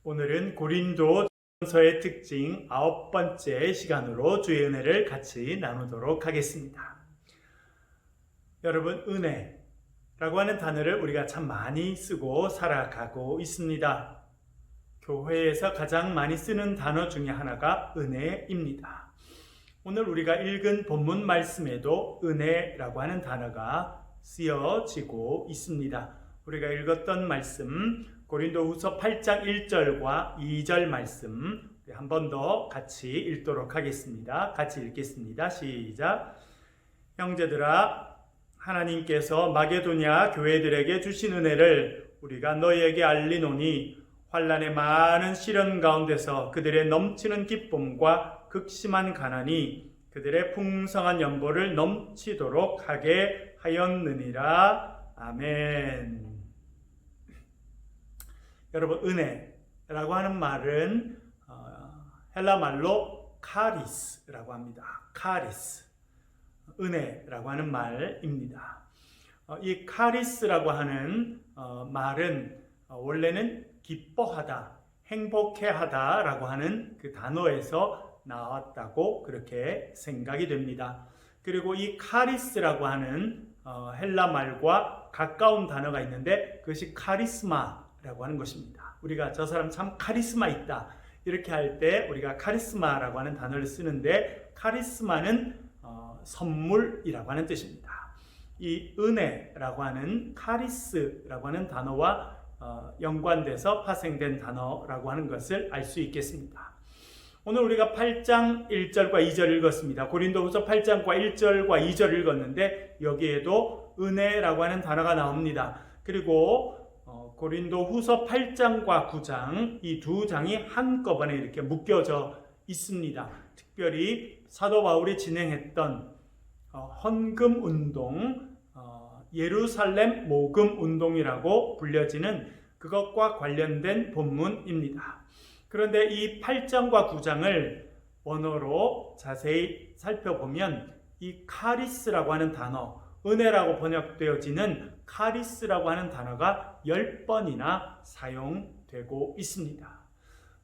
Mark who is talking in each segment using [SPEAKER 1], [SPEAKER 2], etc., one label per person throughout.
[SPEAKER 1] 오늘은 고린도전서의 특징 9번째 시간으로 주의 은혜를 같이 나누도록 하겠습니다. 여러분, 은혜라고 하는 단어를 우리가 참 많이 쓰고 살아가고 있습니다. 교회에서 가장 많이 쓰는 단어 중에 하나가 은혜입니다. 오늘 우리가 읽은 본문 말씀에도 은혜라고 하는 단어가 쓰여지고 있습니다. 우리가 읽었던 말씀 고린도후서 8장 1절과 2절 말씀 한 번 더 같이 읽도록 하겠습니다. 같이 읽겠습니다. 시작. 형제들아, 하나님께서 마게도냐 교회들에게 주신 은혜를 우리가 너희에게 알리노니 환난의 많은 시련 가운데서 그들의 넘치는 기쁨과 극심한 가난이 그들의 풍성한 연보를 넘치도록 하게 하였느니라. 아멘. 여러분, 은혜라고 하는 말은 헬라 말로 카리스라고 합니다. 카리스, 은혜라고 하는 말입니다. 이 카리스라고 하는 말은 원래는 기뻐하다, 행복해하다라고 하는 그 단어에서 나왔다고 그렇게 생각이 됩니다. 그리고 이 카리스라고 하는 헬라 말과 가까운 단어가 있는데 그것이 카리스마라고 하는 것입니다. 우리가 저 사람 참 카리스마 있다 이렇게 할 때 우리가 카리스마라고 하는 단어를 쓰는데 카리스마는 선물이라고 하는 뜻입니다. 이 은혜라고 하는 카리스라고 하는 단어와 연관돼서 파생된 단어라고 하는 것을 알 수 있겠습니다. 오늘 우리가 8장 1절과 2절 읽었습니다. 고린도후서 8장과 1절과 2절 읽었는데 여기에도 은혜라고 하는 단어가 나옵니다. 그리고 고린도후서 8장과 9장 이 두 장이 한꺼번에 이렇게 묶여져 있습니다. 특별히 사도 바울이 진행했던 헌금 운동, 예루살렘 모금 운동이라고 불려지는 그것과 관련된 본문입니다. 그런데 이 8장과 9장을 원어로 자세히 살펴보면 이 카리스라고 하는 단어, 은혜라고 번역되어지는 카리스라고 하는 단어가 10번이나 사용되고 있습니다.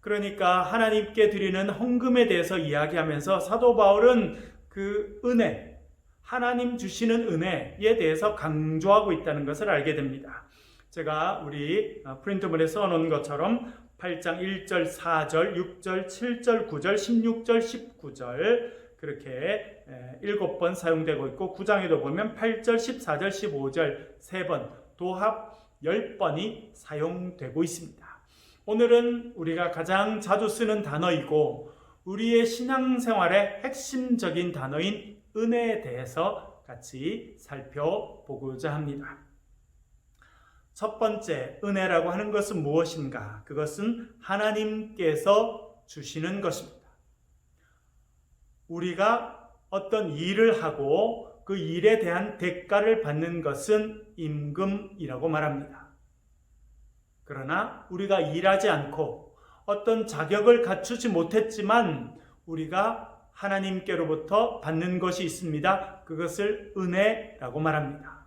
[SPEAKER 1] 그러니까 하나님께 드리는 헌금에 대해서 이야기하면서 사도 바울은 그 은혜, 하나님 주시는 은혜에 대해서 강조하고 있다는 것을 알게 됩니다. 제가 우리 프린트물에 써놓은 것처럼 8장 1절, 4절, 6절, 7절, 9절, 16절, 19절 그렇게 7번 사용되고 있고 9장에도 보면 8절, 14절, 15절 3번, 도합 10번이 사용되고 있습니다. 오늘은 우리가 가장 자주 쓰는 단어이고 우리의 신앙생활의 핵심적인 단어인 은혜에 대해서 같이 살펴보고자 합니다. 첫 번째, 은혜라고 하는 것은 무엇인가? 그것은 하나님께서 주시는 것입니다. 우리가 어떤 일을 하고 그 일에 대한 대가를 받는 것은 임금이라고 말합니다. 그러나 우리가 일하지 않고 어떤 자격을 갖추지 못했지만 우리가 하나님께로부터 받는 것이 있습니다. 그것을 은혜라고 말합니다.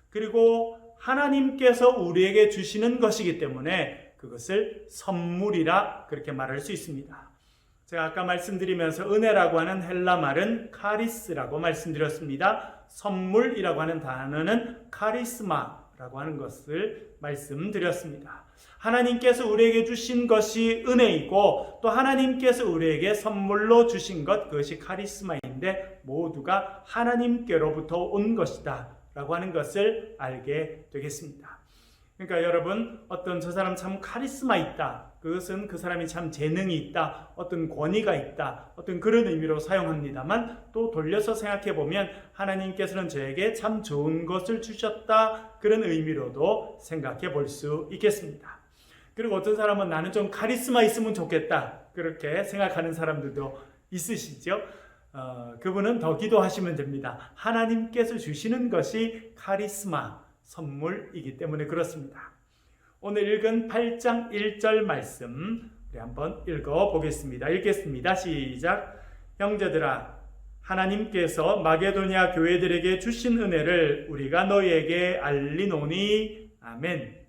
[SPEAKER 1] 그리고 하나님께서 우리에게 주시는 것이기 때문에 그것을 선물이라 그렇게 말할 수 있습니다. 제가 아까 말씀드리면서 은혜라고 하는 헬라 말은 카리스라고 말씀드렸습니다. 선물이라고 하는 단어는 카리스마라고 하는 것을 말씀드렸습니다. 하나님께서 우리에게 주신 것이 은혜이고 또 하나님께서 우리에게 선물로 주신 것 그것이 카리스마인데 모두가 하나님께로부터 온 것이다 라고 하는 것을 알게 되겠습니다. 그러니까 여러분, 어떤 저 사람 참 카리스마 있다, 그것은 그 사람이 참 재능이 있다, 어떤 권위가 있다, 어떤 그런 의미로 사용합니다만 또 돌려서 생각해 보면 하나님께서는 저에게 참 좋은 것을 주셨다, 그런 의미로도 생각해 볼 수 있겠습니다. 그리고 어떤 사람은 나는 좀 카리스마 있으면 좋겠다, 그렇게 생각하는 사람들도 있으시죠. 그분은 더 기도하시면 됩니다. 하나님께서 주시는 것이 카리스마, 선물이기 때문에 그렇습니다. 오늘 읽은 8장 1절 말씀 우리 한번 읽어보겠습니다. 읽겠습니다. 시작. 형제들아, 하나님께서 마게도냐 교회들에게 주신 은혜를 우리가 너희에게 알리노니. 아멘.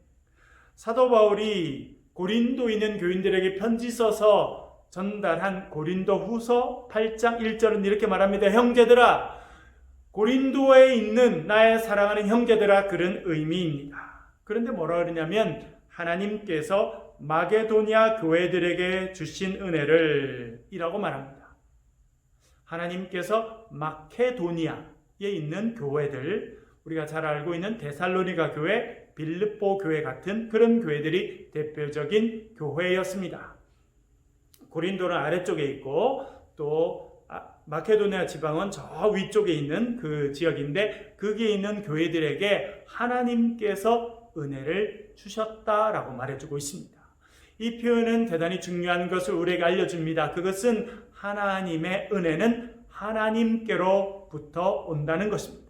[SPEAKER 1] 사도 바울이 고린도에 있는 교인들에게 편지 써서 전달한 고린도 후서 8장 1절은 이렇게 말합니다. 형제들아, 고린도에 있는 나의 사랑하는 형제들아, 그런 의미입니다. 그런데 뭐라 그러냐면 하나님께서 마게도니아 교회들에게 주신 은혜를 이라고 말합니다. 하나님께서 마케도니아에 있는 교회들, 우리가 잘 알고 있는 데살로니가 교회, 빌립보 교회 같은 그런 교회들이 대표적인 교회였습니다. 고린도는 아래쪽에 있고 또 마케도니아 지방은 저 위쪽에 있는 그 지역인데 거기에 있는 교회들에게 하나님께서 은혜를 주셨다라고 말해주고 있습니다. 이 표현은 대단히 중요한 것을 우리에게 알려줍니다. 그것은 하나님의 은혜는 하나님께로부터 온다는 것입니다.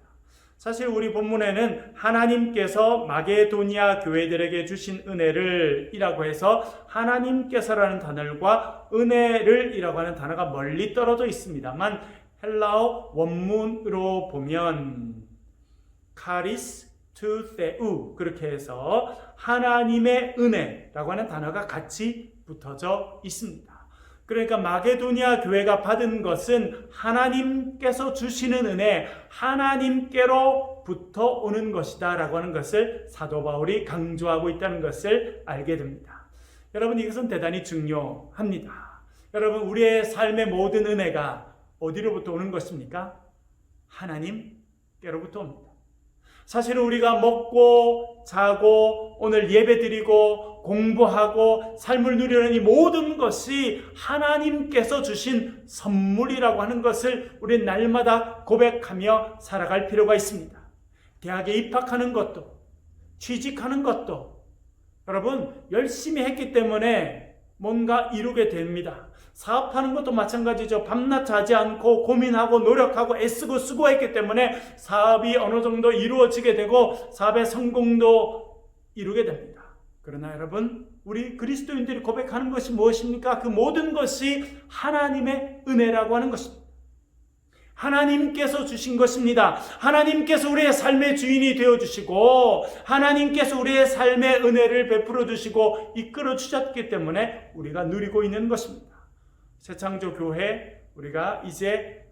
[SPEAKER 1] 사실 우리 본문에는 하나님께서 마게도니아 교회들에게 주신 은혜를 이라고 해서 하나님께서라는 단어와 은혜를 이라고 하는 단어가 멀리 떨어져 있습니다만 헬라어 원문으로 보면 카리스 투 테우 그렇게 해서 하나님의 은혜라고 하는 단어가 같이 붙어져 있습니다. 그러니까 마게도니아 교회가 받은 것은 하나님께서 주시는 은혜, 하나님께로부터 오는 것이다 라고 하는 것을 사도 바울이 강조하고 있다는 것을 알게 됩니다. 여러분, 이것은 대단히 중요합니다. 여러분, 우리의 삶의 모든 은혜가 어디로부터 오는 것입니까? 하나님께로부터 옵니다. 사실은 우리가 먹고 자고 오늘 예배드리고 공부하고 삶을 누리는 이 모든 것이 하나님께서 주신 선물이라고 하는 것을 우리는 날마다 고백하며 살아갈 필요가 있습니다. 대학에 입학하는 것도 취직하는 것도 여러분 열심히 했기 때문에 뭔가 이루게 됩니다. 사업하는 것도 마찬가지죠. 밤낮 자지 않고 고민하고 노력하고 애쓰고 수고했기 때문에 사업이 어느 정도 이루어지게 되고 사업의 성공도 이루게 됩니다. 그러나 여러분, 우리 그리스도인들이 고백하는 것이 무엇입니까? 그 모든 것이 하나님의 은혜라고 하는 것입니다. 하나님께서 주신 것입니다. 하나님께서 우리의 삶의 주인이 되어주시고 하나님께서 우리의 삶의 은혜를 베풀어 주시고 이끌어 주셨기 때문에 우리가 누리고 있는 것입니다. 새창조교회 우리가 이제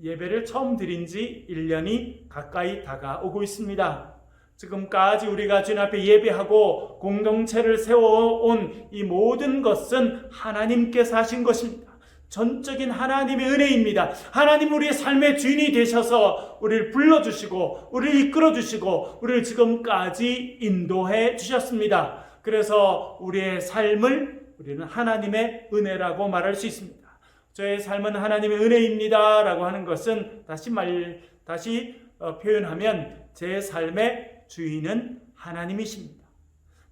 [SPEAKER 1] 예배를 처음 드린 지 1년이 가까이 다가오고 있습니다. 지금까지 우리가 주님 앞에 예배하고 공동체를 세워온 이 모든 것은 하나님께서 하신 것입니다. 전적인 하나님의 은혜입니다. 하나님 우리의 삶의 주인이 되셔서 우리를 불러주시고 우리를 이끌어주시고 우리를 지금까지 인도해 주셨습니다. 그래서 우리의 삶을 우리는 하나님의 은혜라고 말할 수 있습니다. 저의 삶은 하나님의 은혜입니다 라고 하는 것은 다시 표현하면 제 삶의 주인은 하나님이십니다.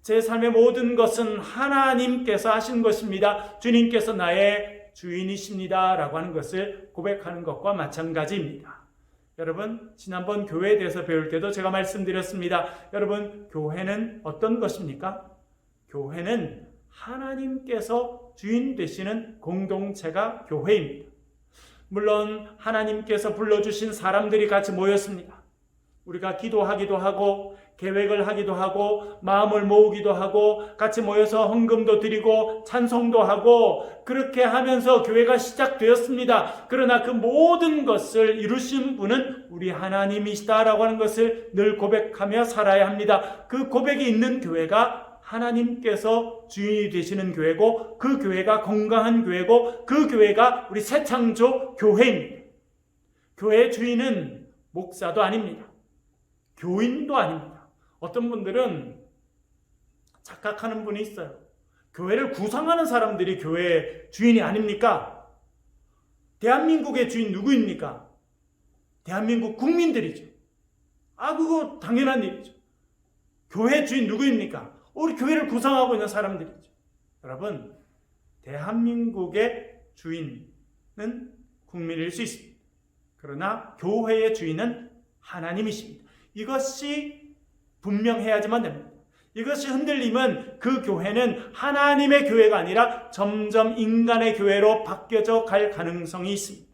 [SPEAKER 1] 제 삶의 모든 것은 하나님께서 하신 것입니다. 주님께서 나의 주인이십니다 라고 하는 것을 고백하는 것과 마찬가지입니다. 여러분, 지난번 교회에 대해서 배울 때도 제가 말씀드렸습니다. 여러분, 교회는 어떤 것입니까? 교회는 하나님께서 주인 되시는 공동체가 교회입니다. 물론 하나님께서 불러주신 사람들이 같이 모였습니다. 우리가 기도하기도 하고 계획을 하기도 하고 마음을 모으기도 하고 같이 모여서 헌금도 드리고 찬송도 하고 그렇게 하면서 교회가 시작되었습니다. 그러나 그 모든 것을 이루신 분은 우리 하나님이시다라고 하는 것을 늘 고백하며 살아야 합니다. 그 고백이 있는 교회가 하나님께서 주인이 되시는 교회고 그 교회가 건강한 교회고 그 교회가 우리 새창조 교회입니다. 교회의 주인은 목사도 아닙니다. 교인도 아닙니다. 어떤 분들은 착각하는 분이 있어요. 교회를 구성하는 사람들이 교회의 주인이 아닙니까? 대한민국의 주인 누구입니까? 대한민국 국민들이죠. 그거 당연한 일이죠. 교회 주인 누구입니까? 우리 교회를 구성하고 있는 사람들이죠. 여러분, 대한민국의 주인은 국민일 수 있습니다. 그러나 교회의 주인은 하나님이십니다. 이것이 분명해야지만 됩니다. 이것이 흔들리면 그 교회는 하나님의 교회가 아니라 점점 인간의 교회로 바뀌어져 갈 가능성이 있습니다.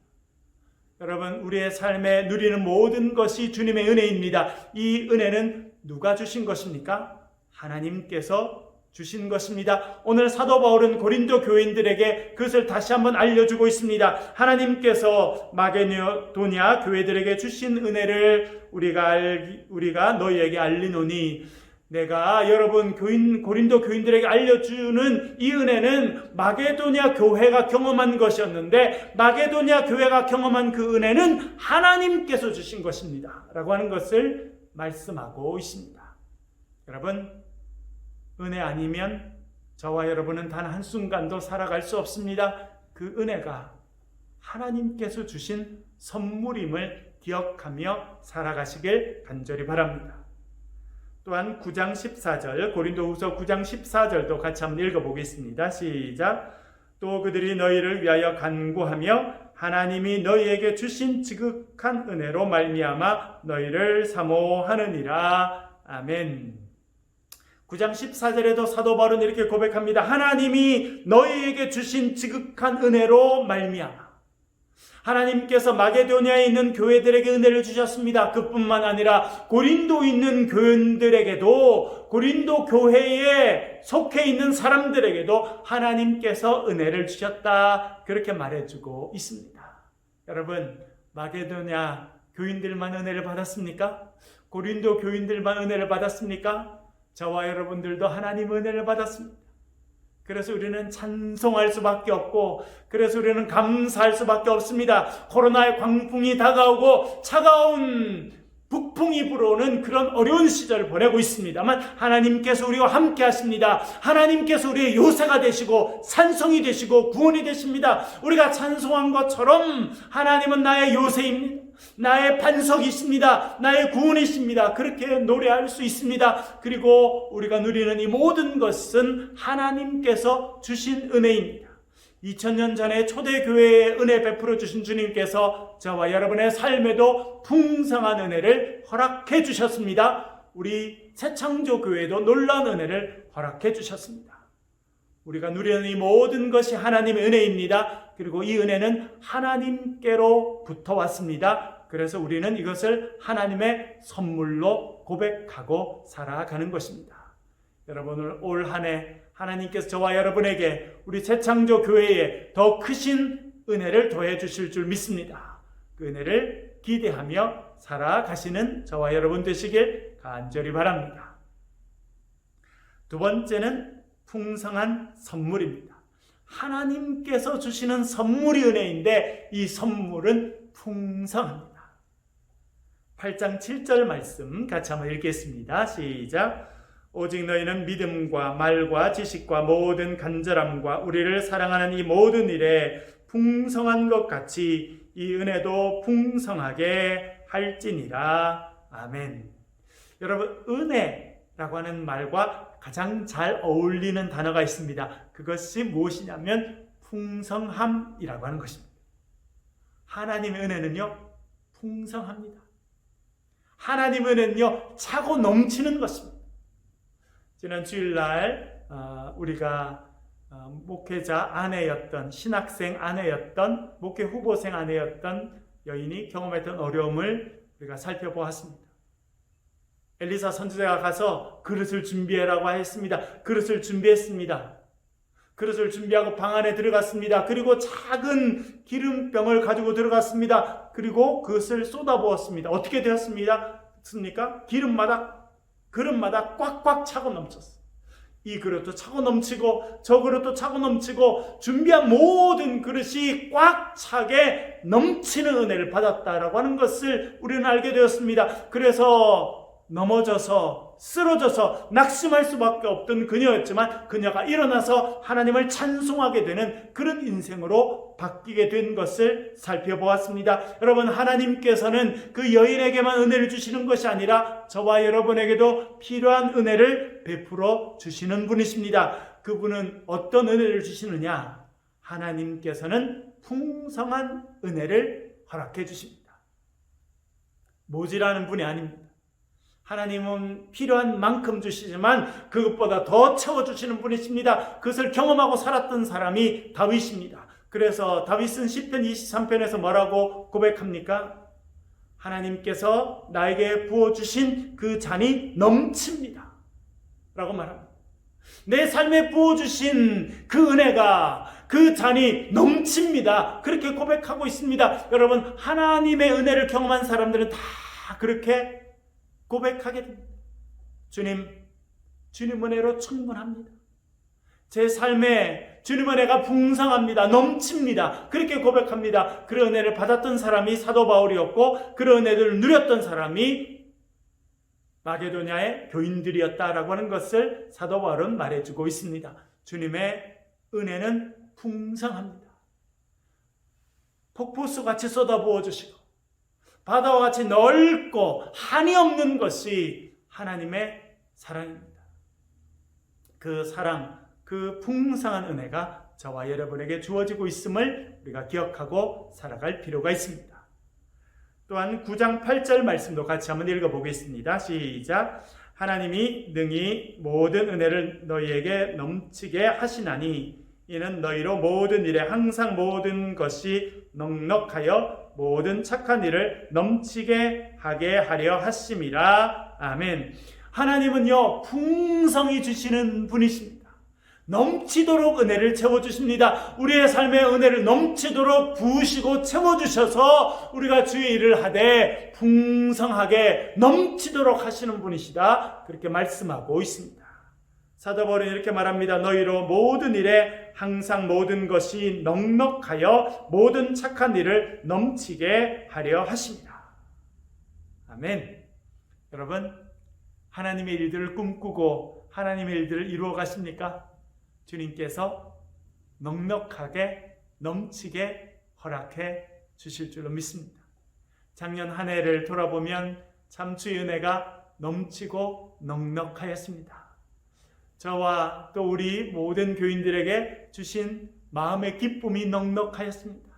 [SPEAKER 1] 여러분, 우리의 삶에 누리는 모든 것이 주님의 은혜입니다. 이 은혜는 누가 주신 것입니까? 하나님께서 주신 것입니다. 오늘 사도 바울은 고린도 교인들에게 그것을 다시 한번 알려주고 있습니다. 하나님께서 마게도냐 교회들에게 주신 은혜를 우리가 너희에게 알리노니, 내가 여러분 고린도 교인들에게 알려주는 이 은혜는 마게도냐 교회가 경험한 것이었는데, 마게도냐 교회가 경험한 그 은혜는 하나님께서 주신 것입니다 라고 하는 것을 말씀하고 있습니다. 여러분, 은혜 아니면 저와 여러분은 단 한순간도 살아갈 수 없습니다. 그 은혜가 하나님께서 주신 선물임을 기억하며 살아가시길 간절히 바랍니다. 또한 9장 14절, 고린도후서 9장 14절도 같이 한번 읽어보겠습니다. 시작. 또 그들이 너희를 위하여 간구하며 하나님이 너희에게 주신 지극한 은혜로 말미암아 너희를 사모하느니라. 아멘. 9장 14절에도 사도 바울은 이렇게 고백합니다. 하나님이 너희에게 주신 지극한 은혜로 말미암아. 하나님께서 마게도냐에 있는 교회들에게 은혜를 주셨습니다. 그뿐만 아니라 고린도에 있는 교인들에게도, 고린도 교회에 속해 있는 사람들에게도 하나님께서 은혜를 주셨다, 그렇게 말해주고 있습니다. 여러분, 마게도냐 교인들만 은혜를 받았습니까? 고린도 교인들만 은혜를 받았습니까? 저와 여러분들도 하나님 은혜를 받았습니다. 그래서 우리는 찬송할 수밖에 없고, 그래서 우리는 감사할 수밖에 없습니다. 코로나의 광풍이 다가오고 차가운 북풍이 불어오는 그런 어려운 시절을 보내고 있습니다만 하나님께서 우리와 함께 하십니다. 하나님께서 우리의 요새가 되시고 산성이 되시고 구원이 되십니다. 우리가 찬송한 것처럼 하나님은 나의 요새입니다. 나의 반석이십니다. 나의 구원이십니다. 그렇게 노래할 수 있습니다. 그리고 우리가 누리는 이 모든 것은 하나님께서 주신 은혜입니다. 2000년 전에 초대교회에 은혜 베풀어 주신 주님께서 저와 여러분의 삶에도 풍성한 은혜를 허락해 주셨습니다. 우리 새창조교회도 놀라운 은혜를 허락해 주셨습니다. 우리가 누리는 이 모든 것이 하나님의 은혜입니다. 그리고 이 은혜는 하나님께로부터 왔습니다. 그래서 우리는 이것을 하나님의 선물로 고백하고 살아가는 것입니다. 여러분, 올 한 해 하나님께서 저와 여러분에게 우리 새창조 교회에 더 크신 은혜를 더해 주실 줄 믿습니다. 그 은혜를 기대하며 살아가시는 저와 여러분 되시길 간절히 바랍니다. 두 번째는 풍성한 선물입니다. 하나님께서 주시는 선물이 은혜인데 이 선물은 풍성합니다. 8장 7절 말씀 같이 한번 읽겠습니다. 시작. 오직 너희는 믿음과 말과 지식과 모든 간절함과 우리를 사랑하는 이 모든 일에 풍성한 것 같이 이 은혜도 풍성하게 할지니라. 아멘. 여러분, 은혜라고 하는 말과 가장 잘 어울리는 단어가 있습니다. 그것이 무엇이냐면 풍성함이라고 하는 것입니다. 하나님의 은혜는요, 풍성합니다. 하나님의 은혜는요, 차고 넘치는 것입니다. 지난 주일날 우리가 목회자 아내였던, 신학생 아내였던, 목회 후보생 아내였던 여인이 경험했던 어려움을 우리가 살펴보았습니다. 엘리사 선지자가 가서 그릇을 준비해라고 했습니다. 그릇을 준비했습니다. 그릇을 준비하고 방 안에 들어갔습니다. 그리고 작은 기름병을 가지고 들어갔습니다. 그리고 그것을 쏟아부었습니다. 어떻게 되었습니까? 그릇마다 꽉꽉 차고 넘쳤어요. 이 그릇도 차고 넘치고 저 그릇도 차고 넘치고 준비한 모든 그릇이 꽉 차게 넘치는 은혜를 받았다라고 하는 것을 우리는 알게 되었습니다. 그래서 넘어져서 쓰러져서 낙심할 수밖에 없던 그녀였지만 그녀가 일어나서 하나님을 찬송하게 되는 그런 인생으로 바뀌게 된 것을 살펴보았습니다. 여러분, 하나님께서는 그 여인에게만 은혜를 주시는 것이 아니라 저와 여러분에게도 필요한 은혜를 베풀어 주시는 분이십니다. 그분은 어떤 은혜를 주시느냐? 하나님께서는 풍성한 은혜를 허락해 주십니다. 모자라는 분이 아닙니다. 하나님은 필요한 만큼 주시지만 그것보다 더 채워주시는 분이십니다. 그것을 경험하고 살았던 사람이 다윗입니다. 그래서 다윗은 시편 23편에서 뭐라고 고백합니까? 하나님께서 나에게 부어주신 그 잔이 넘칩니다 라고 말합니다. 내 삶에 부어주신 그 은혜가, 그 잔이 넘칩니다. 그렇게 고백하고 있습니다. 여러분, 하나님의 은혜를 경험한 사람들은 다 그렇게 고백하게 됩니다. 주님 은혜로 충분합니다. 제 삶에 주님 은혜가 풍성합니다. 넘칩니다. 그렇게 고백합니다. 그 은혜를 받았던 사람이 사도 바울이었고, 그 은혜를 누렸던 사람이 마게도냐의 교인들이었다라고 하는 것을 사도 바울은 말해주고 있습니다. 주님의 은혜는 풍성합니다. 폭포수같이 쏟아부어 주시고 바다와 같이 넓고 한이 없는 것이 하나님의 사랑입니다. 그 사랑, 그 풍성한 은혜가 저와 여러분에게 주어지고 있음을 우리가 기억하고 살아갈 필요가 있습니다. 또한 9장 8절 말씀도 같이 한번 읽어보겠습니다. 시작. 하나님이 능히 모든 은혜를 너희에게 넘치게 하시나니 이는 너희로 모든 일에 항상 모든 것이 넉넉하여 모든 착한 일을 넘치게 하게 하려 하심이라. 아멘. 하나님은요, 풍성히 주시는 분이십니다. 넘치도록 은혜를 채워주십니다. 우리의 삶의 은혜를 넘치도록 부으시고 채워주셔서 우리가 주의 일을 하되 풍성하게 넘치도록 하시는 분이시다. 그렇게 말씀하고 있습니다. 사도 바울은 이렇게 말합니다. 너희로 모든 일에 항상 모든 것이 넉넉하여 모든 착한 일을 넘치게 하려 하십니다. 아멘. 여러분, 하나님의 일들을 꿈꾸고 하나님의 일들을 이루어 가십니까? 주님께서 넉넉하게 넘치게 허락해 주실 줄로 믿습니다. 작년 한 해를 돌아보면 참 주의 은혜가 넘치고 넉넉하였습니다. 저와 또 우리 모든 교인들에게 주신 마음의 기쁨이 넉넉하였습니다.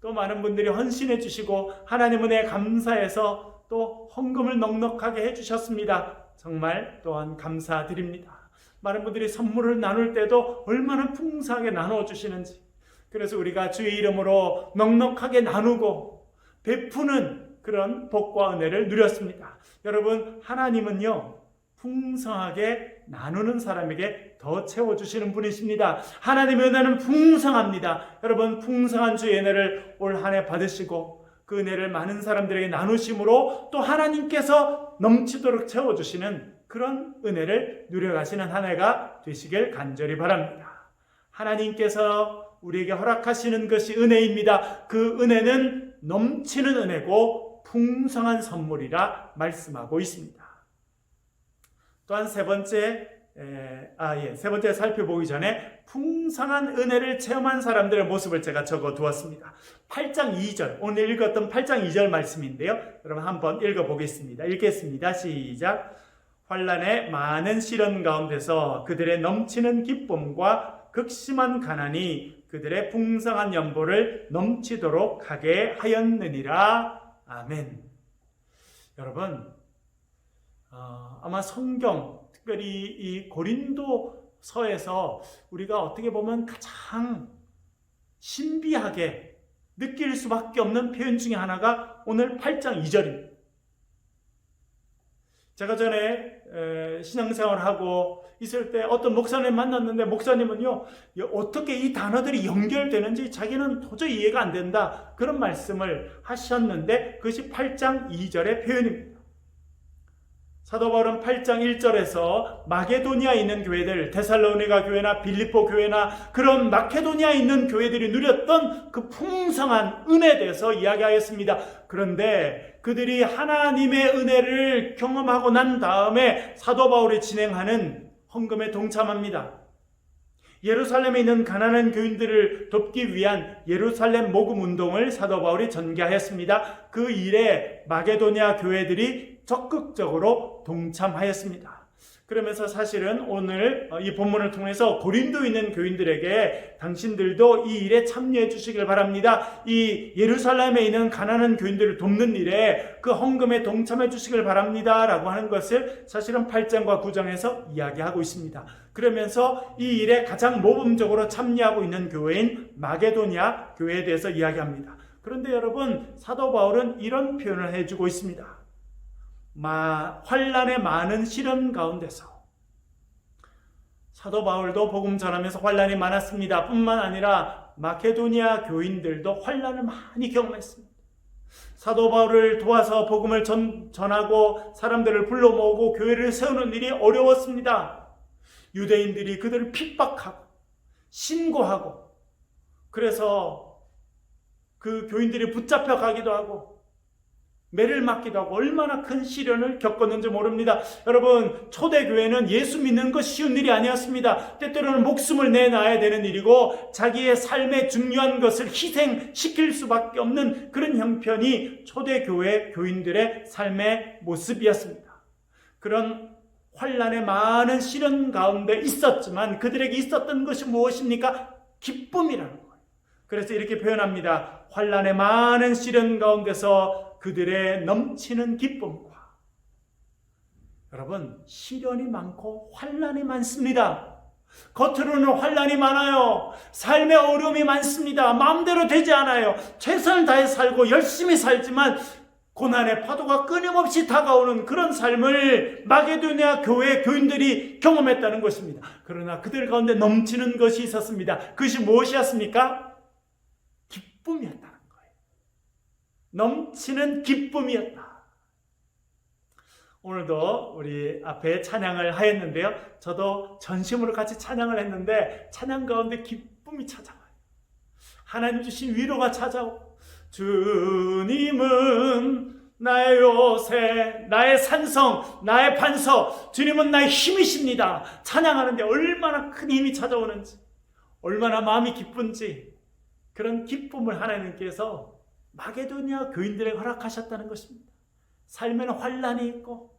[SPEAKER 1] 또 많은 분들이 헌신해 주시고 하나님 은혜에 감사해서 또 헌금을 넉넉하게 해주셨습니다. 정말 또한 감사드립니다. 많은 분들이 선물을 나눌 때도 얼마나 풍성하게 나눠주시는지, 그래서 우리가 주의 이름으로 넉넉하게 나누고 베푸는 그런 복과 은혜를 누렸습니다. 여러분, 하나님은요, 풍성하게 나누는 사람에게 더 채워주시는 분이십니다. 하나님의 은혜는 풍성합니다. 여러분, 풍성한 주의 은혜를 올 한 해 받으시고 그 은혜를 많은 사람들에게 나누심으로 또 하나님께서 넘치도록 채워주시는 그런 은혜를 누려가시는 한 해가 되시길 간절히 바랍니다. 하나님께서 우리에게 허락하시는 것이 은혜입니다. 그 은혜는 넘치는 은혜고 풍성한 선물이라 말씀하고 있습니다. 또한 세 번째 살펴보기 전에 풍성한 은혜를 체험한 사람들의 모습을 제가 적어 두었습니다. 8장 2절, 오늘 읽었던 8장 2절 말씀인데요. 여러분 한번 읽어보겠습니다. 읽겠습니다. 시작. 환난의 많은 시련 가운데서 그들의 넘치는 기쁨과 극심한 가난이 그들의 풍성한 연보를 넘치도록 하게 하였느니라. 아멘. 여러분, 아마 성경, 특별히 이 고린도서에서 우리가 어떻게 보면 가장 신비하게 느낄 수밖에 없는 표현 중에 하나가 오늘 8장 2절입니다. 제가 전에 신앙생활을 하고 있을 때 어떤 목사님 만났는데, 목사님은요, 어떻게 이 단어들이 연결되는지 자기는 도저히 이해가 안 된다, 그런 말씀을 하셨는데 그것이 8장 2절의 표현입니다. 사도 바울은 8장 1절에서 마게도니아에 있는 교회들, 데살로니가 교회나 빌립보 교회나 그런 마케도니아에 있는 교회들이 누렸던 그 풍성한 은혜에 대해서 이야기하였습니다. 그런데 그들이 하나님의 은혜를 경험하고 난 다음에 사도 바울이 진행하는 헌금에 동참합니다. 예루살렘에 있는 가난한 교인들을 돕기 위한 예루살렘 모금 운동을 사도 바울이 전개하였습니다. 그 일에 마게도니아 교회들이 적극적으로 동참하였습니다. 그러면서 사실은 오늘 이 본문을 통해서 고린도에 있는 교인들에게 당신들도 이 일에 참여해 주시길 바랍니다. 이 예루살렘에 있는 가난한 교인들을 돕는 일에 그 헌금에 동참해 주시길 바랍니다 라고 하는 것을 사실은 8장과 9장에서 이야기하고 있습니다. 그러면서 이 일에 가장 모범적으로 참여하고 있는 교회인 마게도니아 교회에 대해서 이야기합니다. 그런데 여러분, 사도 바울은 이런 표현을 해주고 있습니다. 환난의 많은 시련 가운데서 사도 바울도 복음 전하면서 환난이 많았습니다. 뿐만 아니라 마케도니아 교인들도 환난을 많이 경험했습니다. 사도 바울을 도와서 복음을 전하고 사람들을 불러 모으고 교회를 세우는 일이 어려웠습니다. 유대인들이 그들을 핍박하고 신고하고, 그래서 그 교인들이 붙잡혀 가기도 하고 매를 맞기도 하고 얼마나 큰 시련을 겪었는지 모릅니다. 여러분, 초대교회는 예수 믿는 것 쉬운 일이 아니었습니다. 때때로는 목숨을 내놔야 되는 일이고 자기의 삶의 중요한 것을 희생시킬 수밖에 없는 그런 형편이 초대교회 교인들의 삶의 모습이었습니다. 그런 환난의 많은 시련 가운데 있었지만 그들에게 있었던 것이 무엇입니까? 기쁨이라는 거예요. 그래서 이렇게 표현합니다. 환난의 많은 시련 가운데서 그들의 넘치는 기쁨과, 여러분, 시련이 많고 환난이 많습니다. 겉으로는 환난이 많아요. 삶의 어려움이 많습니다. 마음대로 되지 않아요. 최선을 다해 살고 열심히 살지만 고난의 파도가 끊임없이 다가오는 그런 삶을 마게도니아 교회 교인들이 경험했다는 것입니다. 그러나 그들 가운데 넘치는 것이 있었습니다. 그것이 무엇이었습니까? 기쁨이었다. 넘치는 기쁨이었다. 오늘도 우리 앞에 찬양을 하였는데요. 저도 전심으로 같이 찬양을 했는데 찬양 가운데 기쁨이 찾아와요. 하나님 주신 위로가 찾아오고, 주님은 나의 요새, 나의 산성, 나의 반석, 주님은 나의 힘이십니다. 찬양하는데 얼마나 큰 힘이 찾아오는지, 얼마나 마음이 기쁜지, 그런 기쁨을 하나님께서 마게도니아 교인들에게 허락하셨다는 것입니다. 삶에는 환난이 있고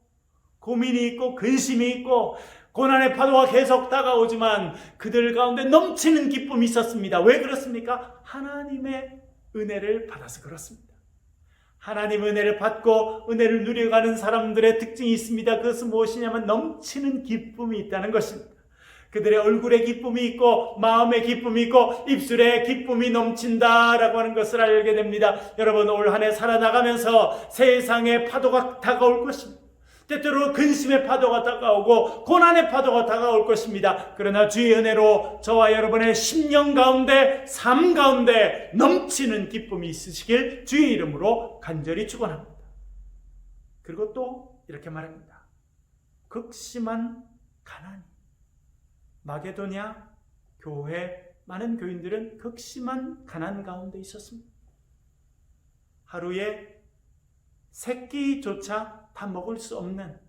[SPEAKER 1] 고민이 있고 근심이 있고 고난의 파도가 계속 다가오지만 그들 가운데 넘치는 기쁨이 있었습니다. 왜 그렇습니까? 하나님의 은혜를 받아서 그렇습니다. 하나님 은혜를 받고 은혜를 누려가는 사람들의 특징이 있습니다. 그것은 무엇이냐면 넘치는 기쁨이 있다는 것입니다. 그들의 얼굴에 기쁨이 있고 마음에 기쁨이 있고 입술에 기쁨이 넘친다라고 하는 것을 알게 됩니다. 여러분, 올 한 해 살아나가면서 세상의 파도가 다가올 것입니다. 때때로 근심의 파도가 다가오고 고난의 파도가 다가올 것입니다. 그러나 주의 은혜로 저와 여러분의 심령 가운데, 삶 가운데 넘치는 기쁨이 있으시길 주의 이름으로 간절히 축원합니다. 그리고 또 이렇게 말합니다. 극심한 가난이, 마게도니아 교회 많은 교인들은 극심한 가난 가운데 있었습니다. 하루에 세 끼조차 다 먹을 수 없는,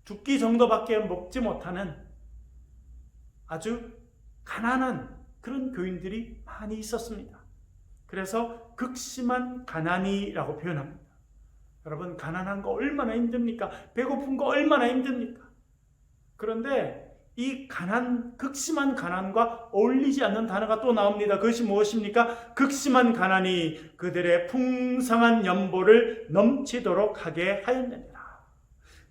[SPEAKER 1] 두 끼 정도밖에 먹지 못하는 아주 가난한 그런 교인들이 많이 있었습니다. 그래서 극심한 가난이라고 표현합니다. 여러분, 가난한 거 얼마나 힘듭니까? 배고픈 거 얼마나 힘듭니까? 그런데 이 극심한 가난과 어울리지 않는 단어가 또 나옵니다. 그것이 무엇입니까? 극심한 가난이 그들의 풍성한 연보를 넘치도록 하게 하였느니라.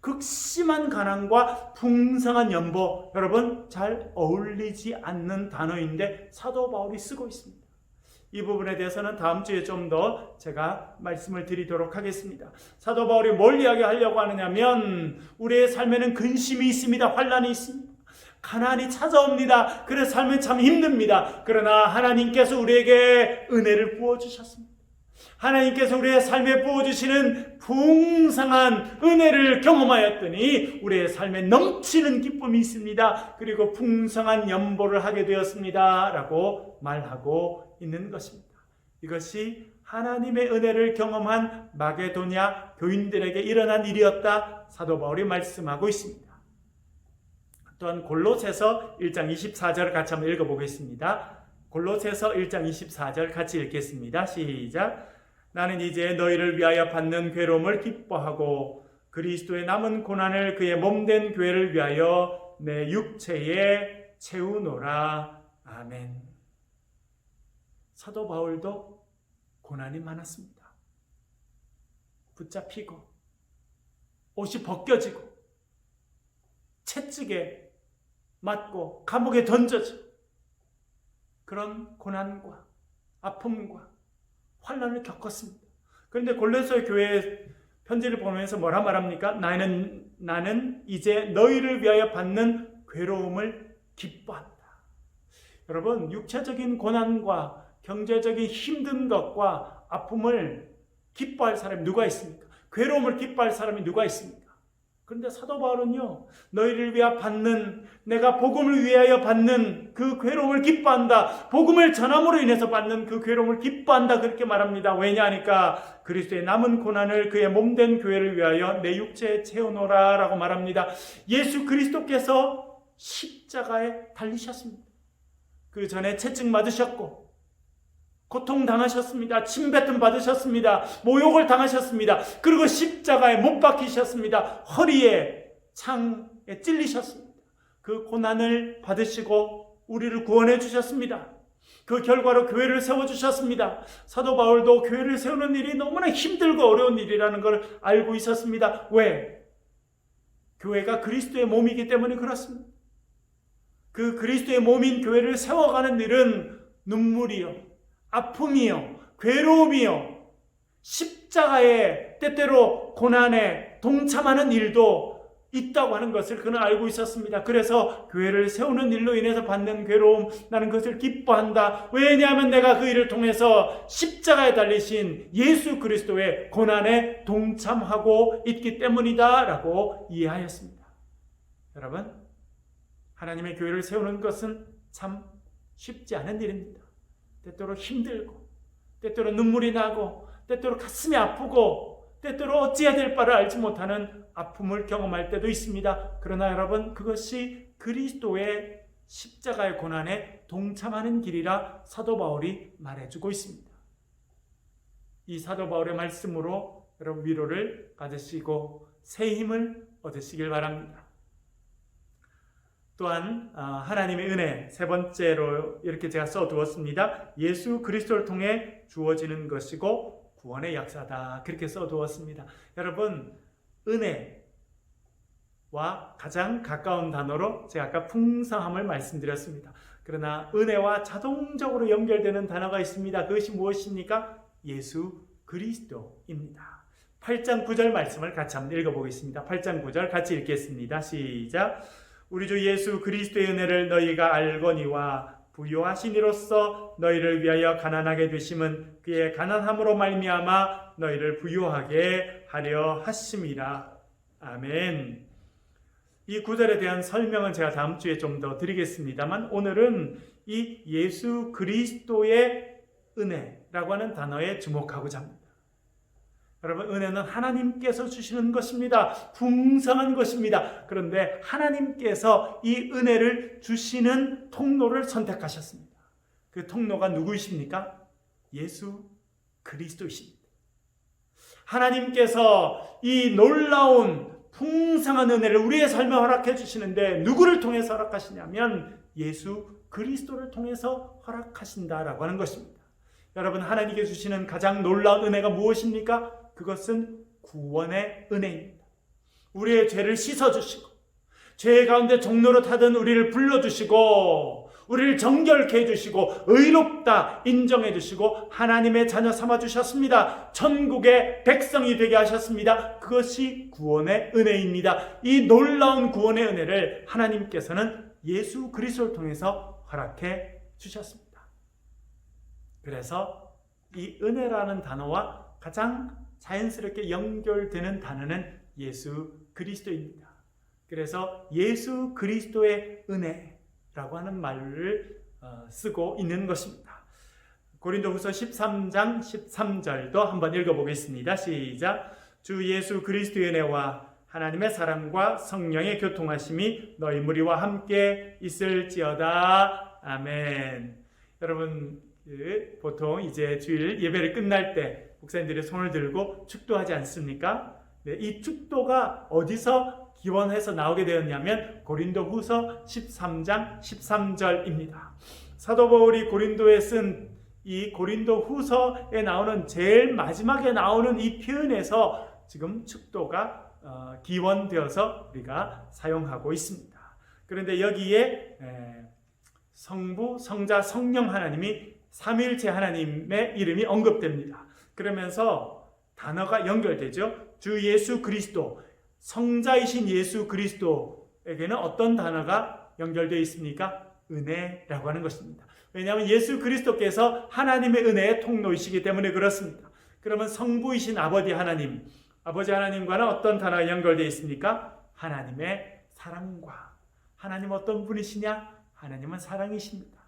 [SPEAKER 1] 극심한 가난과 풍성한 연보, 여러분, 잘 어울리지 않는 단어인데 사도 바울이 쓰고 있습니다. 이 부분에 대해서는 다음 주에 좀 더 제가 말씀을 드리도록 하겠습니다. 사도 바울이 뭘 이야기하려고 하느냐면, 우리의 삶에는 근심이 있습니다. 환난이 있습니다. 가난이 찾아옵니다. 그래서 삶이 참 힘듭니다. 그러나 하나님께서 우리에게 은혜를 부어주셨습니다. 하나님께서 우리의 삶에 부어주시는 풍성한 은혜를 경험하였더니 우리의 삶에 넘치는 기쁨이 있습니다. 그리고 풍성한 연보를 하게 되었습니다. 라고 말하고 있는 것입니다. 이것이 하나님의 은혜를 경험한 마게도냐 교인들에게 일어난 일이었다. 사도 바울이 말씀하고 있습니다. 또한 골로새서 1장 24절 같이 한번 읽어보겠습니다. 골로새서 1장 24절 같이 읽겠습니다. 시작. 나는 이제 너희를 위하여 받는 괴로움을 기뻐하고 그리스도의 남은 고난을 그의 몸된 교회를 위하여 내 육체에 채우노라. 아멘. 사도 바울도 고난이 많았습니다. 붙잡히고 옷이 벗겨지고 채찍에 맞고 감옥에 던져지고 그런 고난과 아픔과 환난을 겪었습니다. 그런데 골로새 교회 편지를 보면서 뭐라 말합니까? 나는 이제 너희를 위하여 받는 괴로움을 기뻐한다. 여러분, 육체적인 고난과 경제적인 힘든 것과 아픔을 기뻐할 사람이 누가 있습니까? 괴로움을 기뻐할 사람이 누가 있습니까? 그런데 사도 바울은요, 너희를 위하여 받는, 내가 복음을 위하여 받는 그 괴로움을 기뻐한다. 복음을 전함으로 인해서 받는 그 괴로움을 기뻐한다. 그렇게 말합니다. 왜냐하니까 그리스도의 남은 고난을 그의 몸된 교회를 위하여 내 육체에 채우노라 라고 말합니다. 예수 그리스도께서 십자가에 달리셨습니다. 그 전에 채찍 맞으셨고 고통당하셨습니다. 침뱉음 받으셨습니다. 모욕을 당하셨습니다. 그리고 십자가에 못 박히셨습니다. 허리에 창에 찔리셨습니다. 그 고난을 받으시고 우리를 구원해 주셨습니다. 그 결과로 교회를 세워주셨습니다. 사도 바울도 교회를 세우는 일이 너무나 힘들고 어려운 일이라는 걸 알고 있었습니다. 왜? 교회가 그리스도의 몸이기 때문에 그렇습니다. 그 그리스도의 몸인 교회를 세워가는 일은 눈물이요, 아픔이요, 괴로움이요, 십자가에 때때로 고난에 동참하는 일도 있다고 하는 것을 그는 알고 있었습니다. 그래서 교회를 세우는 일로 인해서 받는 괴로움, 나는 그것을 기뻐한다. 왜냐하면 내가 그 일을 통해서 십자가에 달리신 예수 그리스도의 고난에 동참하고 있기 때문이다 라고 이해하였습니다. 여러분, 하나님의 교회를 세우는 것은 참 쉽지 않은 일입니다. 때때로 힘들고, 때때로 눈물이 나고, 때때로 가슴이 아프고, 때때로 어찌해야 될 바를 알지 못하는 아픔을 경험할 때도 있습니다. 그러나 여러분, 그것이 그리스도의 십자가의 고난에 동참하는 길이라 사도 바울이 말해주고 있습니다. 이 사도 바울의 말씀으로 여러분 위로를 받으시고 새 힘을 얻으시길 바랍니다. 또한 하나님의 은혜, 세 번째로 이렇게 제가 써두었습니다. 예수 그리스도를 통해 주어지는 것이고 구원의 역사다. 그렇게 써두었습니다. 여러분, 은혜와 가장 가까운 단어로 제가 아까 풍성함을 말씀드렸습니다. 그러나 은혜와 자동적으로 연결되는 단어가 있습니다. 그것이 무엇입니까? 예수 그리스도입니다. 8장 9절 말씀을 같이 한번 읽어보겠습니다. 8장 9절 같이 읽겠습니다. 시작. 우리 주 예수 그리스도의 은혜를 너희가 알거니와 부요하신 이로써 너희를 위하여 가난하게 되심은 그의 가난함으로 말미암아 너희를 부요하게 하려 하심이라. 아멘. 이 구절에 대한 설명은 제가 다음 주에 좀 더 드리겠습니다만, 오늘은 이 예수 그리스도의 은혜라고 하는 단어에 주목하고자 합니다. 여러분, 은혜는 하나님께서 주시는 것입니다. 풍성한 것입니다. 그런데 하나님께서 이 은혜를 주시는 통로를 선택하셨습니다. 그 통로가 누구이십니까? 예수 그리스도이십니다. 하나님께서 이 놀라운 풍성한 은혜를 우리의 삶에 허락해 주시는데 누구를 통해서 허락하시냐면 예수 그리스도를 통해서 허락하신다라고 하는 것입니다. 여러분, 하나님께 주시는 가장 놀라운 은혜가 무엇입니까? 그것은 구원의 은혜입니다. 우리의 죄를 씻어주시고 죄 가운데 종로로 타던 우리를 불러주시고 우리를 정결케 해주시고 의롭다 인정해 주시고 하나님의 자녀 삼아주셨습니다. 천국의 백성이 되게 하셨습니다. 그것이 구원의 은혜입니다. 이 놀라운 구원의 은혜를 하나님께서는 예수 그리스도를 통해서 허락해 주셨습니다. 그래서 이 은혜라는 단어와 가장 자연스럽게 연결되는 단어는 예수 그리스도입니다. 그래서 예수 그리스도의 은혜라고 하는 말을 쓰고 있는 것입니다. 고린도후서 13장 13절도 한번 읽어보겠습니다. 시작. 주 예수 그리스도의 은혜와 하나님의 사랑과 성령의 교통하심이 너희 무리와 함께 있을지어다. 아멘. 여러분, 보통 이제 주일 예배를 끝날 때 목사님들이 손을 들고 축도하지 않습니까? 네, 이 축도가 어디서 기원해서 나오게 되었냐면 고린도후서 13장 13절입니다. 사도 바울이 고린도에 쓴 이 고린도후서에 나오는 제일 마지막에 나오는 이 표현에서 지금 축도가 기원되어서 우리가 사용하고 있습니다. 그런데 여기에 성부, 성자, 성령 하나님이 삼위일체 하나님의 이름이 언급됩니다. 그러면서 단어가 연결되죠. 주 예수 그리스도, 성자이신 예수 그리스도에게는 어떤 단어가 연결되어 있습니까? 은혜라고 하는 것입니다. 왜냐하면 예수 그리스도께서 하나님의 은혜의 통로이시기 때문에 그렇습니다. 그러면 성부이신 아버지 하나님과는 어떤 단어가 연결되어 있습니까? 하나님의 사랑과. 하나님 어떤 분이시냐? 하나님은 사랑이십니다.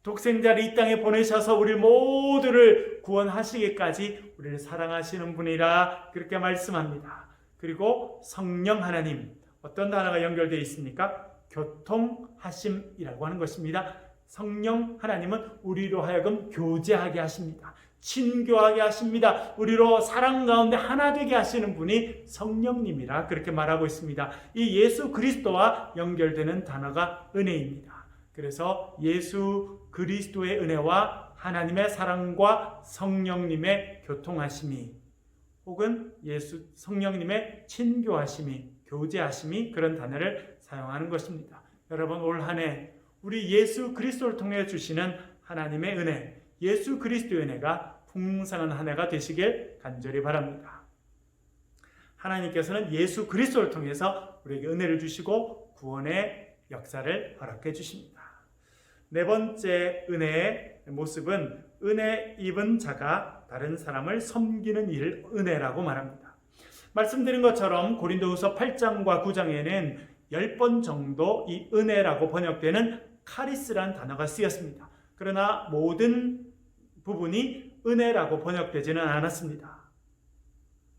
[SPEAKER 1] 독생자를 이 땅에 보내셔서 우리 모두를 구원하시기까지 우리를 사랑하시는 분이라 그렇게 말씀합니다. 그리고 성령 하나님, 어떤 단어가 연결되어 있습니까? 교통하심이라고 하는 것입니다. 성령 하나님은 우리로 하여금 교제하게 하십니다. 친교하게 하십니다. 우리로 사랑 가운데 하나 되게 하시는 분이 성령님이라 그렇게 말하고 있습니다. 이 예수 그리스도와 연결되는 단어가 은혜입니다. 그래서 예수 그리스도의 은혜와 하나님의 사랑과 성령님의 교통하심이, 혹은 성령님의 친교하심이, 교제하심이, 그런 단어를 사용하는 것입니다. 여러분, 올 한 해 우리 예수 그리스도를 통해 주시는 하나님의 은혜, 예수 그리스도의 은혜가 풍성한 한 해가 되시길 간절히 바랍니다. 하나님께서는 예수 그리스도를 통해서 우리에게 은혜를 주시고 구원의 역사를 허락해 주십니다. 네 번째 은혜의 모습은 은혜 입은 자가 다른 사람을 섬기는 일을 은혜라고 말합니다. 말씀드린 것처럼 고린도후서 8장과 9장에는 10번 정도 이 은혜라고 번역되는 카리스라는 단어가 쓰였습니다. 그러나 모든 부분이 은혜라고 번역되지는 않았습니다.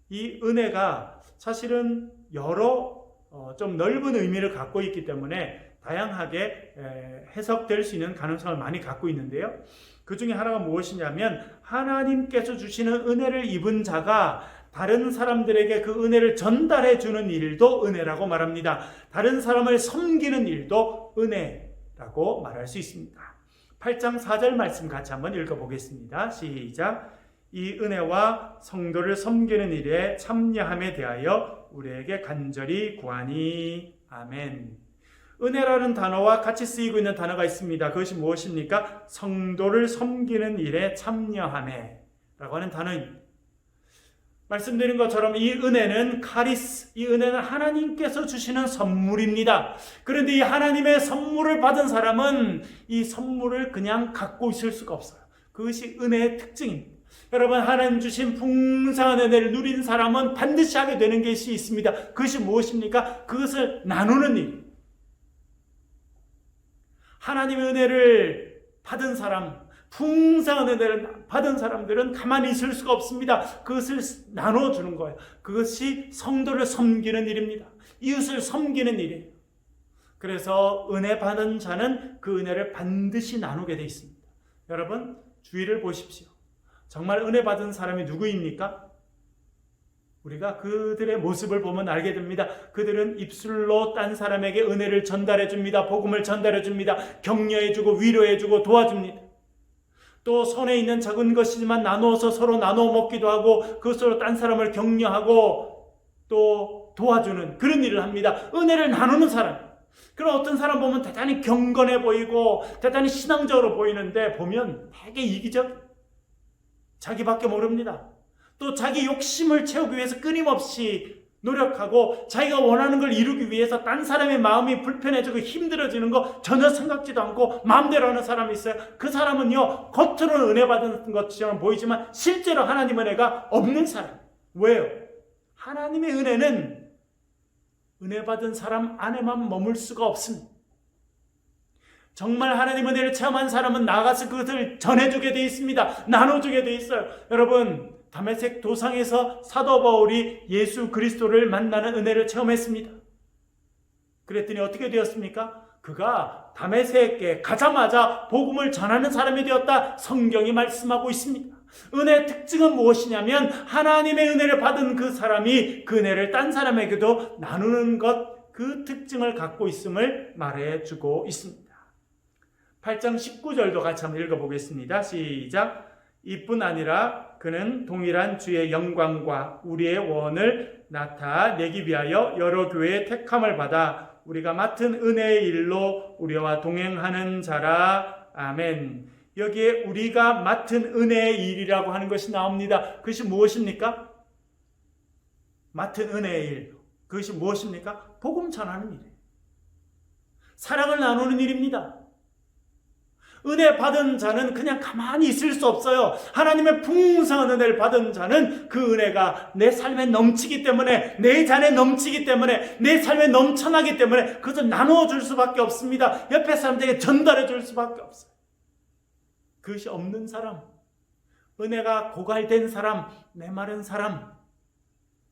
[SPEAKER 1] 이 은혜가 사실은 여러 좀 넓은 의미를 갖고 있기 때문에 다양하게 해석될 수 있는 가능성을 많이 갖고 있는데요. 그 중에 하나가 무엇이냐면, 하나님께서 주시는 은혜를 입은 자가 다른 사람들에게 그 은혜를 전달해 주는 일도 은혜라고 말합니다. 다른 사람을 섬기는 일도 은혜라고 말할 수 있습니다. 8장 4절 말씀 같이 한번 읽어보겠습니다. 시작. 이 은혜와 성도를 섬기는 일에 참여함에 대하여 우리에게 간절히 구하니. 아멘. 은혜라는 단어와 같이 쓰이고 있는 단어가 있습니다. 그것이 무엇입니까? 성도를 섬기는 일에 참여함에 라고 하는 단어입니다. 말씀드린 것처럼 이 은혜는 카리스, 이 은혜는 하나님께서 주시는 선물입니다. 그런데 이 하나님의 선물을 받은 사람은 이 선물을 그냥 갖고 있을 수가 없어요. 그것이 은혜의 특징입니다. 여러분, 하나님 주신 풍성한 은혜를 누린 사람은 반드시 하게 되는 것이 있습니다. 그것이 무엇입니까? 그것을 나누는 일. 하나님의 은혜를 받은 사람, 풍성한 은혜를 받은 사람들은 가만히 있을 수가 없습니다. 그것을 나눠주는 거예요. 그것이 성도를 섬기는 일입니다. 이웃을 섬기는 일이에요. 그래서 은혜 받은 자는 그 은혜를 반드시 나누게 되어 있습니다. 여러분, 주위를 보십시오. 정말 은혜 받은 사람이 누구입니까? 우리가 그들의 모습을 보면 알게 됩니다. 그들은 입술로 딴 사람에게 은혜를 전달해 줍니다. 복음을 전달해 줍니다. 격려해 주고 위로해 주고 도와줍니다. 또 손에 있는 작은 것이지만 나누어서 서로 나누어 먹기도 하고 그것으로 딴 사람을 격려하고 또 도와주는 그런 일을 합니다. 은혜를 나누는 사람. 그런 어떤 사람 보면 대단히 경건해 보이고 대단히 신앙적으로 보이는데 보면 되게 이기적, 자기밖에 모릅니다. 또 자기 욕심을 채우기 위해서 끊임없이 노력하고 자기가 원하는 걸 이루기 위해서 딴 사람의 마음이 불편해지고 힘들어지는 거 전혀 생각지도 않고 마음대로 하는 사람이 있어요. 그 사람은요, 겉으로는 은혜 받은 것처럼 보이지만 실제로 하나님 은혜가 없는 사람. 왜요? 하나님의 은혜는 은혜 받은 사람 안에만 머물 수가 없습니다. 정말 하나님 은혜를 체험한 사람은 나가서 그것을 전해주게 되어 있습니다. 나눠주게 되어 있어요. 여러분, 다메섹 도상에서 사도 바울이 예수 그리스도를 만나는 은혜를 체험했습니다. 그랬더니 어떻게 되었습니까? 그가 다메섹에 가자마자 복음을 전하는 사람이 되었다. 성경이 말씀하고 있습니다. 은혜의 특징은 무엇이냐면 하나님의 은혜를 받은 그 사람이 그 은혜를 딴 사람에게도 나누는 것, 그 특징을 갖고 있음을 말해주고 있습니다. 8장 19절도 같이 한번 읽어보겠습니다. 시작. 이뿐 아니라 그는 동일한 주의 영광과 우리의 원을 나타내기 위하여 여러 교회의 택함을 받아 우리가 맡은 은혜의 일로 우리와 동행하는 자라. 아멘. 여기에 우리가 맡은 은혜의 일이라고 하는 것이 나옵니다. 그것이 무엇입니까? 맡은 은혜의 일. 그것이 무엇입니까? 복음 전하는 일이에요. 사랑을 나누는 일입니다. 은혜 받은 자는 그냥 가만히 있을 수 없어요. 하나님의 풍성한 은혜를 받은 자는 그 은혜가 내 삶에 넘치기 때문에, 내 잔에 넘치기 때문에, 내 삶에 넘쳐나기 때문에 그것을 나누어 줄 수밖에 없습니다. 옆에 사람들에게 전달해 줄 수밖에 없어요. 그것이 없는 사람, 은혜가 고갈된 사람, 메마른 사람,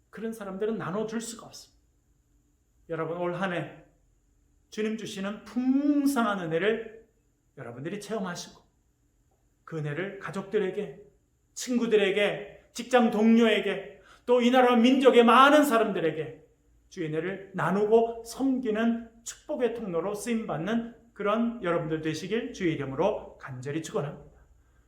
[SPEAKER 1] 그런 사람들은 나눠 줄 수가 없습니다. 여러분, 올 한 해 주님 주시는 풍성한 은혜를 여러분들이 체험하시고, 그 은혜를 가족들에게, 친구들에게, 직장 동료에게, 또 이 나라 민족의 많은 사람들에게 주의 은혜를 나누고 섬기는 축복의 통로로 쓰임받는 그런 여러분들 되시길 주의 이름으로 간절히 축원합니다.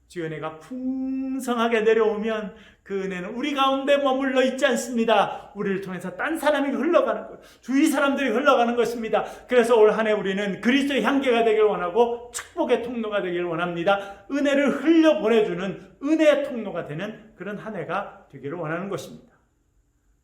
[SPEAKER 1] 주의 은혜가 풍성하게 내려오면 그 은혜는 우리 가운데 머물러 있지 않습니다. 우리를 통해서 딴 사람이 흘러가는 것, 주위 사람들이 흘러가는 것입니다. 그래서 올 한 해 우리는 그리스도의 향기가 되길 원하고 축복의 통로가 되길 원합니다. 은혜를 흘려보내주는 은혜의 통로가 되는 그런 한 해가 되기를 원하는 것입니다.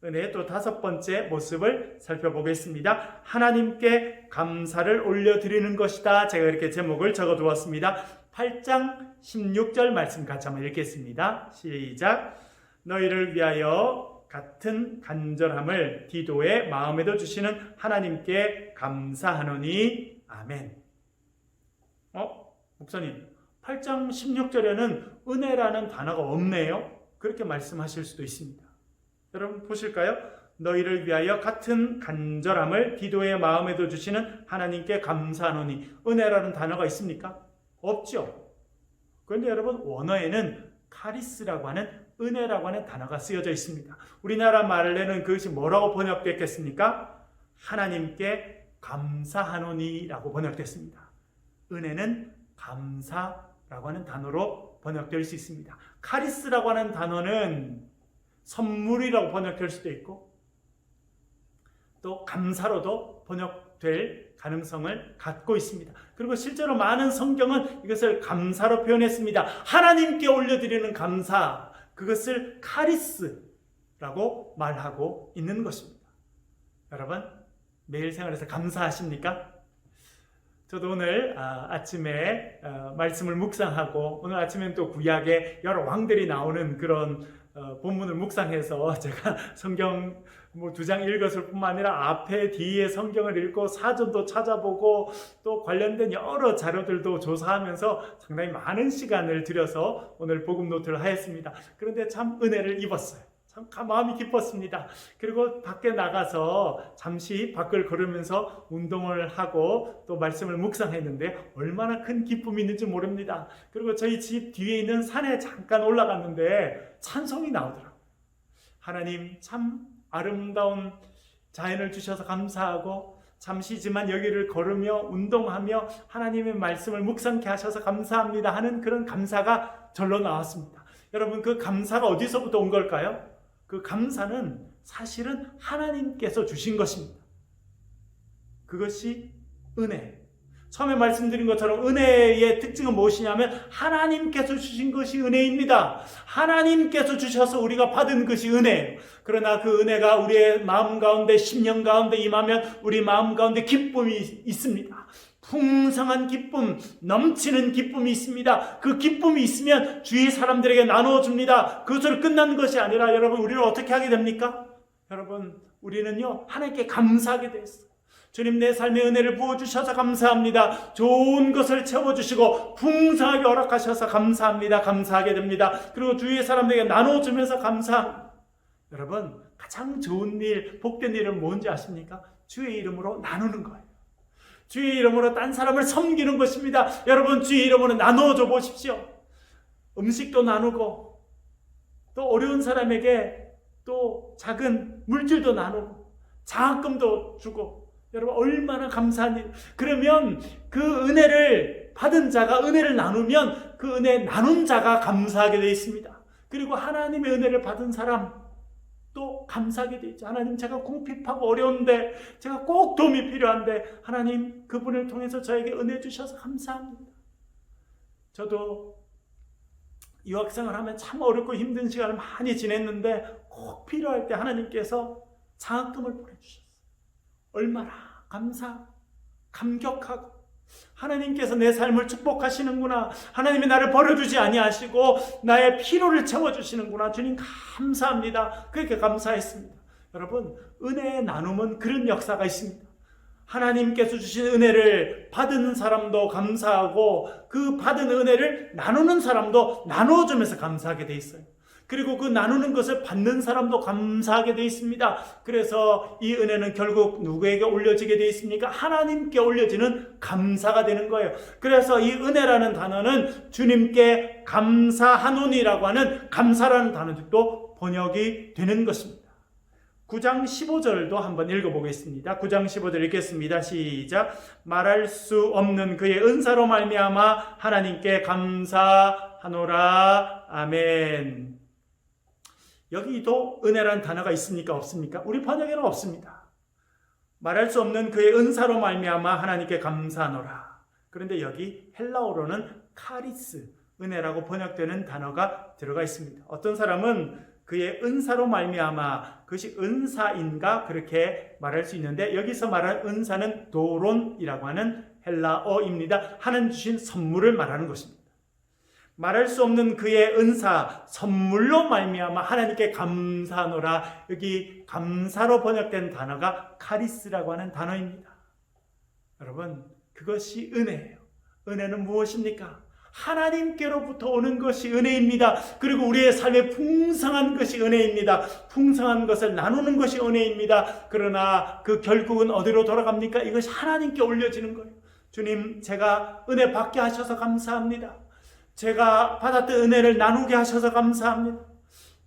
[SPEAKER 1] 은혜의 또 다섯 번째 모습을 살펴보겠습니다. 하나님께 감사를 올려드리는 것이다. 제가 이렇게 제목을 적어두었습니다. 8장 16절 말씀 같이 한번 읽겠습니다. 시작. 너희를 위하여 같은 간절함을 디도의 마음에도 주시는 하나님께 감사하노니 아멘. 목사님, 8장 16절에는 은혜라는 단어가 없네요. 그렇게 말씀하실 수도 있습니다. 여러분 보실까요? 너희를 위하여 같은 간절함을 디도의 마음에도 주시는 하나님께 감사하노니, 은혜라는 단어가 있습니까? 없죠. 그런데 여러분, 원어에는 카리스라고 하는 은혜라고 하는 단어가 쓰여져 있습니다. 우리나라 말에는 그것이 뭐라고 번역됐겠습니까? 하나님께 감사하노니라고 번역됐습니다. 은혜는 감사라고 하는 단어로 번역될 수 있습니다. 카리스라고 하는 단어는 선물이라고 번역될 수도 있고, 또 감사로도 번역될 가능성을 갖고 있습니다. 그리고 실제로 많은 성경은 이것을 감사로 표현했습니다. 하나님께 올려드리는 감사, 그것을 카리스라고 말하고 있는 것입니다. 여러분, 매일 생활에서 감사하십니까? 저도 오늘 아침에 말씀을 묵상하고, 오늘 아침에는 또 구약에 여러 왕들이 나오는 그런 본문을 묵상해서 제가 성경 2장 읽었을 뿐만 아니라 앞에 뒤에 성경을 읽고 사전도 찾아보고 또 관련된 여러 자료들도 조사하면서 상당히 많은 시간을 들여서 오늘 복음 노트를 하였습니다. 그런데 참 은혜를 입었어요. 참 마음이 기뻤습니다. 그리고 밖에 나가서 잠시 밖을 걸으면서 운동을 하고 또 말씀을 묵상했는데 얼마나 큰 기쁨이 있는지 모릅니다. 그리고 저희 집 뒤에 있는 산에 잠깐 올라갔는데 찬송이 나오더라고요. 하나님 참 아름다운 자연을 주셔서 감사하고, 잠시지만 여기를 걸으며 운동하며 하나님의 말씀을 묵상케 하셔서 감사합니다 하는 그런 감사가 절로 나왔습니다. 여러분, 그 감사가 어디서부터 온 걸까요? 그 감사는 사실은 하나님께서 주신 것입니다. 그것이 은혜. 처음에 말씀드린 것처럼 은혜의 특징은 무엇이냐면 하나님께서 주신 것이 은혜입니다. 하나님께서 주셔서 우리가 받은 것이 은혜예요. 그러나 그 은혜가 우리의 마음 가운데, 심령 가운데 임하면 우리 마음 가운데 기쁨이 있습니다. 풍성한 기쁨, 넘치는 기쁨이 있습니다. 그 기쁨이 있으면 주위 사람들에게 나누어줍니다. 그것으로 끝난 것이 아니라 여러분, 우리는 어떻게 하게 됩니까? 여러분, 우리는요 하나님께 감사하게 되었어요. 주님, 내 삶의 은혜를 부어주셔서 감사합니다. 좋은 것을 채워주시고 풍성하게 허락하셔서 감사합니다. 감사하게 됩니다. 그리고 주위의 사람들에게 나눠주면서 감사합니다. 여러분, 가장 좋은 일, 복된 일은 뭔지 아십니까? 주의 이름으로 나누는 거예요. 주의 이름으로 딴 사람을 섬기는 것입니다. 여러분, 주의 이름으로 나눠줘 보십시오. 음식도 나누고, 또 어려운 사람에게 또 작은 물질도 나누고, 장학금도 주고, 여러분 얼마나 감사한 일. 그러면 그 은혜를 받은 자가 은혜를 나누면 그 은혜 나눈 자가 감사하게 되어 있습니다. 그리고 하나님의 은혜를 받은 사람 또 감사하게 되어 있죠. 하나님, 제가 궁핍하고 어려운데, 제가 꼭 도움이 필요한데 하나님 그분을 통해서 저에게 은혜 주셔서 감사합니다. 저도 유학생활하면 참 어렵고 힘든 시간을 많이 지냈는데 꼭 필요할 때 하나님께서 장학금을 보내주셨어요. 얼마나 감사. 감격하고 하나님께서 내 삶을 축복하시는구나. 하나님이 나를 버려두지 아니하시고 나의 필요를 채워주시는구나. 주님 감사합니다. 그렇게 감사했습니다. 여러분, 은혜의 나눔은 그런 역사가 있습니다. 하나님께서 주신 은혜를 받은 사람도 감사하고 그 받은 은혜를 나누는 사람도 나누어주면서 감사하게 돼 있어요. 그리고 그 나누는 것을 받는 사람도 감사하게 돼 있습니다. 그래서 이 은혜는 결국 누구에게 올려지게 돼 있습니까? 하나님께 올려지는 감사가 되는 거예요. 그래서 이 은혜라는 단어는 주님께 감사하노니라고 하는 감사라는 단어도 번역이 되는 것입니다. 9장 15절도 한번 읽어보겠습니다. 9장 15절 읽겠습니다. 시작. 말할 수 없는 그의 은사로 말미암아 하나님께 감사하노라. 아멘. 여기도 은혜라는 단어가 있습니까? 없습니까? 우리 번역에는 없습니다. 말할 수 없는 그의 은사로 말미암아 하나님께 감사하노라. 그런데 여기 헬라어로는 카리스, 은혜라고 번역되는 단어가 들어가 있습니다. 어떤 사람은 그의 은사로 말미암아, 그것이 은사인가 그렇게 말할 수 있는데 여기서 말하는 은사는 도론이라고 하는 헬라어입니다. 하나님 주신 선물을 말하는 것입니다. 말할 수 없는 그의 은사, 선물로 말미암아 하나님께 감사하노라. 여기 감사로 번역된 단어가 카리스라고 하는 단어입니다. 여러분, 그것이 은혜예요. 은혜는 무엇입니까? 하나님께로부터 오는 것이 은혜입니다. 그리고 우리의 삶에 풍성한 것이 은혜입니다. 풍성한 것을 나누는 것이 은혜입니다. 그러나 그 결국은 어디로 돌아갑니까? 이것이 하나님께 올려지는 거예요. 주님, 제가 은혜 받게 하셔서 감사합니다. 제가 받았던 은혜를 나누게 하셔서 감사합니다.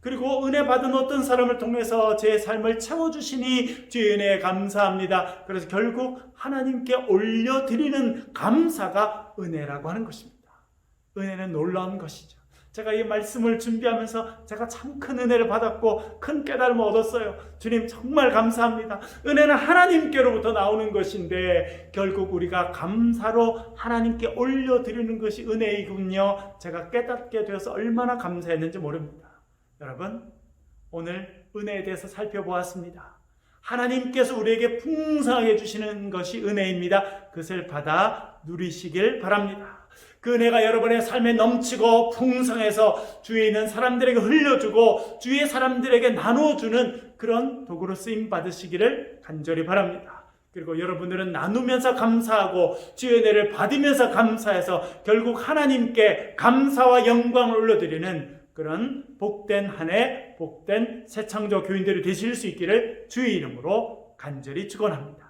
[SPEAKER 1] 그리고 은혜 받은 어떤 사람을 통해서 제 삶을 채워주시니 주의 은혜에 감사합니다. 그래서 결국 하나님께 올려드리는 감사가 은혜라고 하는 것입니다. 은혜는 놀라운 것이죠. 제가 이 말씀을 준비하면서 제가 참 큰 은혜를 받았고 큰 깨달음을 얻었어요. 주님 정말 감사합니다. 은혜는 하나님께로부터 나오는 것인데 결국 우리가 감사로 하나님께 올려드리는 것이 은혜이군요. 제가 깨닫게 되어서 얼마나 감사했는지 모릅니다. 여러분, 오늘 은혜에 대해서 살펴보았습니다. 하나님께서 우리에게 풍성하게 주시는 것이 은혜입니다. 그것을 받아 누리시길 바랍니다. 그 은혜가 여러분의 삶에 넘치고 풍성해서 주위에 있는 사람들에게 흘려주고 주위의 사람들에게 나누어주는 그런 도구로 쓰임 받으시기를 간절히 바랍니다. 그리고 여러분들은 나누면서 감사하고 주의 은혜를 받으면서 감사해서 결국 하나님께 감사와 영광을 올려드리는 그런 복된 한 해, 복된 새창조 교인들이 되실 수 있기를 주의 이름으로 간절히 축원합니다.